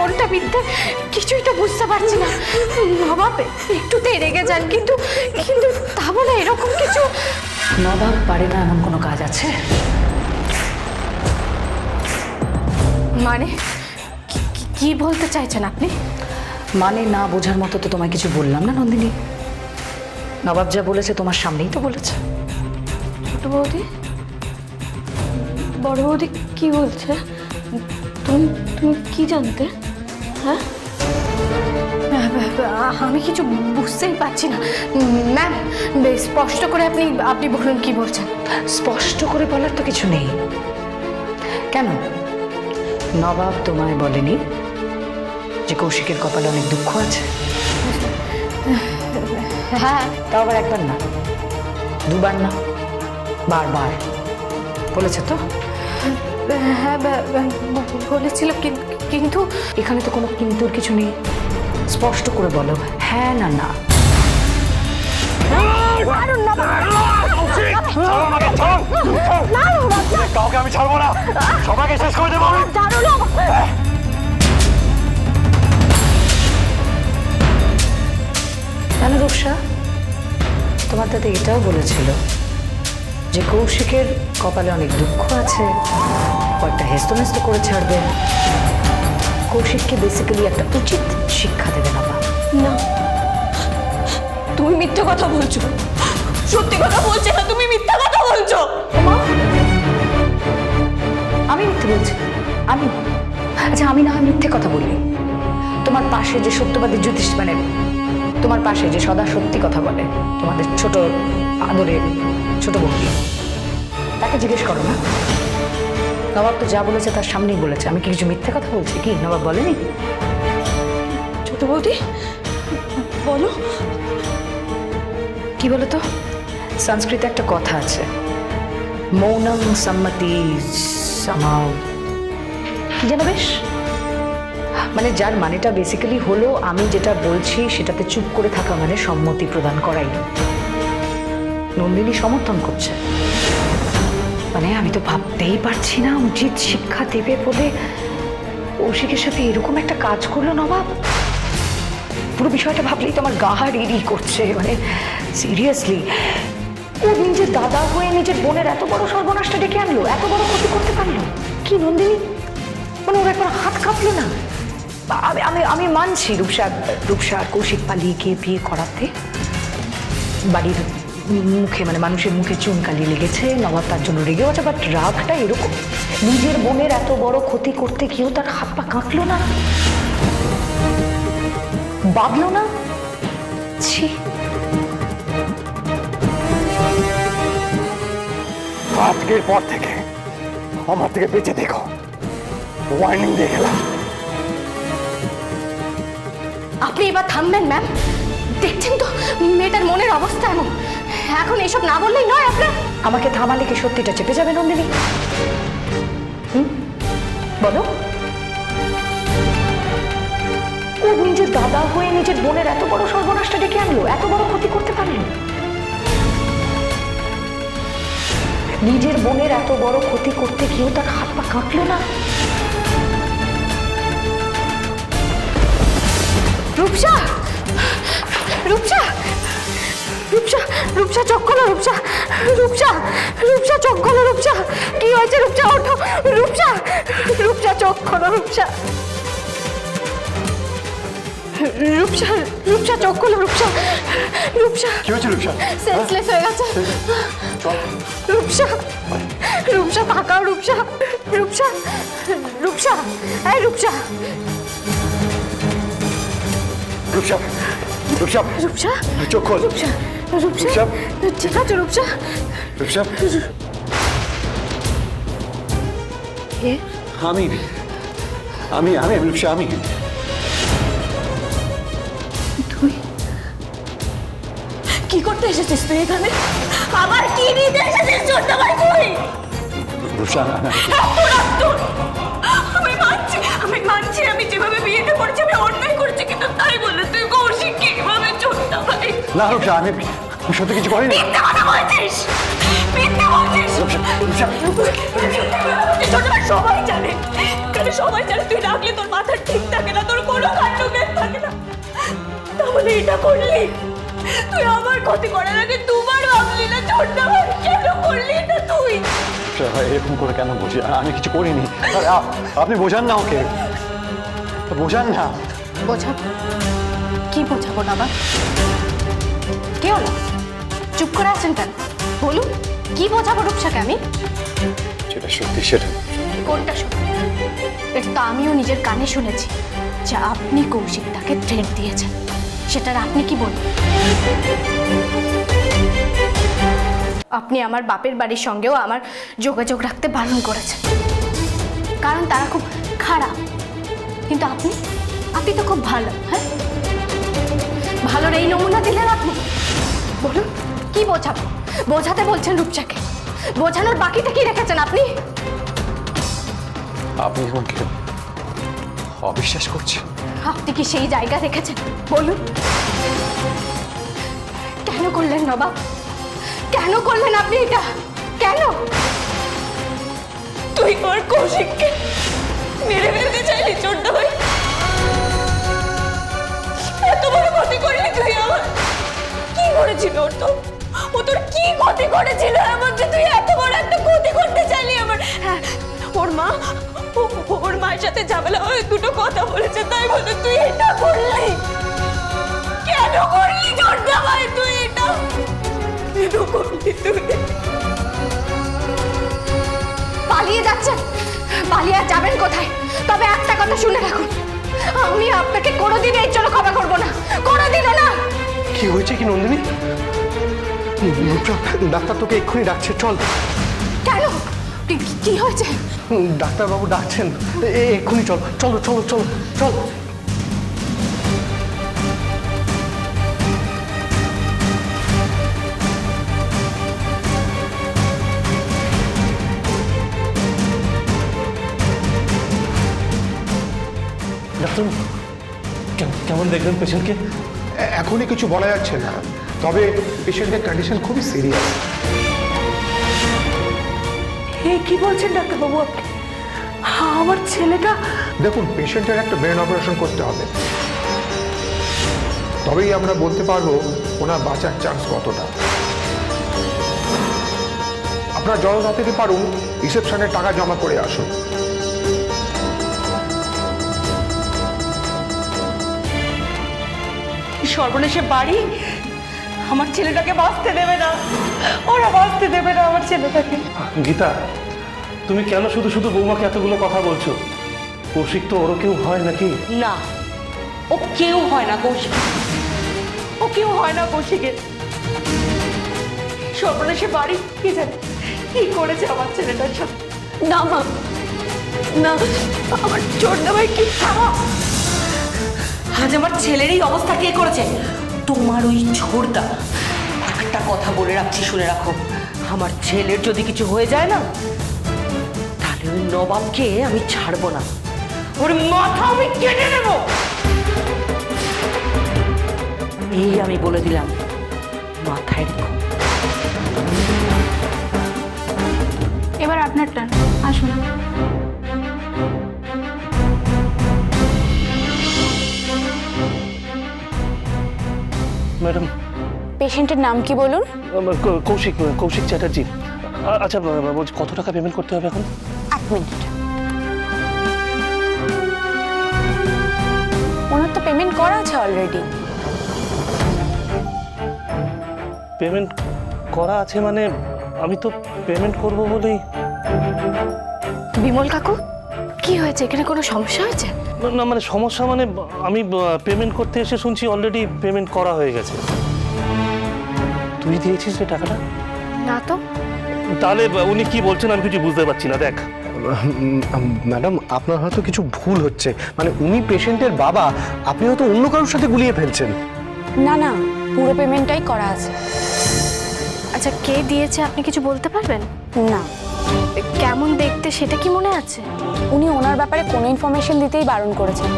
কোনটা মিথ্যে কিছুই তো বুঝতে পারছি না। নবাব একটুতেই রেগে যান, কিন্তু কিন্তু তা বলে এরকম কিছু। নবাব পারে না এমন কোনো কাজ আছে? মানে কি বলতে চাইছেন আপনি? মানে না বোঝার মতো তো তোমায় কিছু বললাম না নন্দিনী। নবাব যা বলেছে তোমার সামনেই তো বলেছে। ছোট বৌদি, বড় বৌদি কি বলছে? তুমি তুমি কি জানতে? হ্যাঁ, আমি কিছু বুঝতেই পারছি না ম্যাম। স্পষ্ট করে আপনি আপনি বলুন কি বলছেন। স্পষ্ট করে বলার তো কিছু নেই। কেন নবাব তোমায় বলেনি যে কৌশিকের কপালে অনেক দুঃখ আছে? হ্যাঁ, তাও আবার একবার না, দুবার না, বারবার বলেছে তো। হ্যাঁ বলেছিল, কিন্তু এখানে তো কোনো কিন্তুর কিছু নেই। স্পষ্ট করে বলো হ্যাঁ না না। কাউকে আমি ছাড়বো না, সবাইকে শেষ করে দেবো। কেন রূপসা, তোমার দাদা এটাও বলেছিল যে কৌশিকের কপালে অনেক দুঃখ আছে, কয়েকটা হেস্তনেস্ত করে ছাড়বে। কৌশিককে বেসিক্যালি একটা উচিত শিক্ষা দেবে নবাব। না, তুমি মিথ্যে কথা বলছো। সত্যি কথা বলছে না, তুমি মিথ্যা কথা বলছো। আমি মিথ্যে বলছি? আমি? আচ্ছা আমি না হয় মিথ্যে কথা বলি, তোমার পাশে যে সত্যবাদী জ্যোতিষ, মানে তোমার পাশে যে সদা সত্যি কথা বলে, তোমাদের ছোট আদরের ছোট বৌদি, তাকে জিজ্ঞেস করো না। নবাব তো যা বলেছে তার সামনেই বলেছে। আমি কি কিছু মিথ্যে কথা বলছি? কি নবাব বলেনি? ছোট বৌদি বলো। কি বলো তো, সংস্কৃতে একটা কথা আছে, মৌনম সম্মতি সমাও, কি যেন বেশ, মানে যার মানেটা বেসিক্যালি হলো আমি যেটা বলছি সেটাতে চুপ করে থাকা মানে সম্মতি প্রদান করাই। নন্দিনী সমর্থন করছে, মানে আমি তো ভাবতেই পারছি না উচিত শিক্ষা দেবে বলে কৌশিকের সাথে এরকম একটা কাজ করলো নবাব। পুরো বিষয়টা ভাবলেই তো আমার গা রিরি করছে। মানে সিরিয়াসলি, ও নিজের দাদা হয়ে নিজের বোনের এত বড় সর্বনাশটা ডেকে আনলো, এত বড় ক্ষতি করতে পারলো। কি নন্দিনী, মানে ওর একবার হাত কাঁপলো না? আমি আমি মানছি রূপসা আর কৌশিক পালিয়ে গিয়ে বিয়ে করাতে বাড়ির মুখে, মানে মানুষের মুখে চুনকালি লেগেছে, নবাব তার জন্য রেগেও আছে। বাট রাগটা এরকম, নিজের বোনের এত বড় ক্ষতি করতে গিয়েও তার হাত পা কাঁপলো না, বাঁধলো না। ছি, আজকের পর থেকে আমার থেকে বেঁচে দেখো, ওয়ার্নিং দিয়ে গেলাম। আপনি এবার থামবেন ম্যাম। দেখছেন তো মেয়েটার মনের অবস্থা এমন, এখন এসব না বললেই নয় আপনার। আমাকে থামালে কি সত্যিটা চেপে যাবে নন্দিনী? বলো, ও নিজের দাদা হয়ে নিজের বোনের এত বড় সর্বনাশটা ডেকে আনলো, এত বড় ক্ষতি করতে পারলো। নিজের বোনের এত বড় ক্ষতি করতে গিয়েও তার হাত পা কাঁপলো না। রূপসা, রূপসা, রূপসা, রূপসা চোখ খোলো। রূপসা, রূপসা, রূপসা চোখ খোলো। রূপসা, কি হয়েছে? রূপসা ওঠো। রূপসা, রূপসা চোখ খোলো। রূপসা, রূপসা, রূপসা চোখ খোলো। রূপসা, রূপসা, কি হয়েছে রূপসা? সেন্সলেস হয়ে গেছে। চল। রূপসা, রূপসা তাকাও। রূপসা, রূপসা, রূপসা, এই রূপসা, রূপসা, রূপসা, রূপসা, চোখ খোল। রূপসা, রূপসা, ঠিক আছে রূপসা। রূপসা, কে? আমি আমি আমি রূপসা, আমি। তুই কি করতে এসেছিস তুই এখানে? আবার কি নিতে এসেছিস? ছোট্ট ভাই তুই। রূপসা, আমি মানছি আমি যেভাবে বিয়েটা করেছি আমি অন্যায় করেছি, কিন্তু তাই বলে তুই কৌশিককে এভাবে ছোট্ট ভাই। না রূপসা, আমি সত্যি কিছু করিনি। মিথ্যে কথা বলছিস, মিথ্যে বলছিস। রূপসা, রূপসা, ছোট ভাই সবাই জানে, সবাই জানে তুই রাখলে তোর মাথা ঠিক থাকে না। এটা করলি? তুই আমার ক্ষতি করার আগে দুবার ভাবলি না? ছোট্ট ভাই, কেন করলি এটা তুই? এরকম করে কেন বলছি? আমি কিছু করিনি। আরে আপনি বোঝান না ওকে, বোঝান না। বোঝাবো? কি বোঝাবো বাবা? কে হলো? চুপ করে আছেন কেন? বলুন, কি বোঝাবো রূপসাকে আমি? যেটা সত্যি সেটা। কোনটা শুনে? এটা তো আমিও নিজের কানে শুনেছি যে আপনি কৌশিকটাকে থ্রেট দিয়েছেন। সেটার আপনি কি বলবেন? আপনি আমার বাপের বাড়ির সঙ্গেও আমার যোগাযোগ রাখতে বারণ করেছেন, কারণ তারা খুব খারাপ। কিন্তু আপনি আপনি তো খুব ভালো। হ্যাঁ, ভালোর এই নমুনা দিলেন আপনি। বলুন, কি বোঝাবো? বোঝাতে বলছেন রূপসাকে, বোঝানোর বাকিটা কি রেখেছেন আপনি? আপনি আমাকে অবিশ্বাস করছেন? আপনি কি সেই জায়গা রেখেছেন? বলুন, কেন করলেন নবাব? কেন করলেন আপনি এটা? কেন? তুই ওর কৌশিককে মেরে ফেলতে চাইলি ছোট্ট ভাই? এত বড় ক্ষতি করলি তুই আমার? কি করেছিল ওর? তো ও তোর কি ক্ষতি করেছিল এমন যে তুই এত বড় একটা ক্ষতি করতে চাইলি আমার? হ্যাঁ, ওর মা, ওর মায়ের সাথে ঝামেলা হয়ে দুটো কথা বলেছে, তাই বলে তুই এটা করলি? কেন করলি ছোট্ট ভাই তুই এটা? কেন করলি তুই? পালিয়ে যাচ্ছেন? পালিয়ে আর যাবেন কোথায়? তবে একটা কথা শুনে রাখুন, আমি আপনাকে কোনোদিন এই জন্য ক্ষমা করবো না, কোনোদিনও না। কি হয়েছে কি নন্দিনী? ডাক্তার তোকে এক্ষুনি ডাকছে, চল। কেন? কি হয়েছে? ডাক্তারবাবু ডাকছেন, এক্ষুনি চল, চলো চলো চলো চল। ডাক্তার, কেমন দেখলেন পেশেন্টকে? এখনই কিছু বলা যাচ্ছে না, তবে পেশেন্টের কন্ডিশন খুবই সিরিয়াস। কি বলছেন ডাক্তারবাবু আপনি? আমার ছেলেটা? দেখুন, পেশেন্টের একটা ব্রেন অপারেশন করতে হবে, তবেই আমরা বলতে পারবো ওনার বাঁচার চান্স কতটা। আপনারা যত তাড়াতাড়ি পারুন রিসেপশনের টাকা জমা করে আসুন। সর্বনেশে বাড়ি আমার ছেলেটাকে বাঁচতে দেবে না, ওরা বাঁচতে দেবে না আমার ছেলেটাকে। গীতা, তুমি কেন শুধু শুধু বৌমাকে এতগুলো কথা বলছো? কৌশিক তো ওরও কেউ হয় নাকি? না, ও কেউ হয় না কৌশিক, ও কেউ হয় না কৌশিকের। সর্বনেশে বাড়ি কি জানে কি করেছে আমার ছেলেটার সাথে। না মা, না, আমার ছোট্ট ভাই কি? আজ আমার ছেলের এই অবস্থা কে করেছে? তোমার ওই ছোড়দা। একটা কথা বলে রাখছি, শুনে রাখো, আমার ছেলের যদি কিছু হয়ে যায় না, তাহলে ওই নবাবকে আমি ছাড়বো না, ওর মাথা আমি কেটে নেব। এই আমি বলে দিলাম, মাথায় রেখো। এবার আপনার টার্ন, আসুন। ম্যাডাম, পেশেন্টের নাম কি বলুন? কৌশিক, কৌশিক চ্যাটার্জি। আচ্ছা বলছি, কত টাকা পেমেন্ট করতে হবে এখন? 1 মিনিট। ওনার তো পেমেন্ট করা আছে অলরেডি। পেমেন্ট করা আছে মানে? আমি তো পেমেন্ট করব বলেই। বিমল কাকু, কি হয়েছে? এখানে কোনো সমস্যা হয়েছে? না মানে সমস্যা মানে, আমি পেমেন্ট করতে এসে শুনছি অলরেডি পেমেন্ট করা হয়ে গেছে। তুই দিয়েছিস রে টাকাটা? না তো। তাহলে উনি কি বলছেন আমি কিছু বুঝতে পারছি না। দেখ ম্যাডাম, আপনার হয়তো কিছু ভুল হচ্ছে, মানে উনি পেশেন্টের বাবা, আপনি হয়তো অন্য কারোর সাথে গুলিয়ে ফেলছেন। না না, পুরো পেমেন্টটাই করা আছে। আচ্ছা, কে দিয়েছে আপনি কিছু বলতে পারবেন? না। কেমন দেখতে সেটা কি মনে আছে? উনি ওনার ব্যাপারে কোনো ইনফরমেশন দিতেই বারণ করেছেন।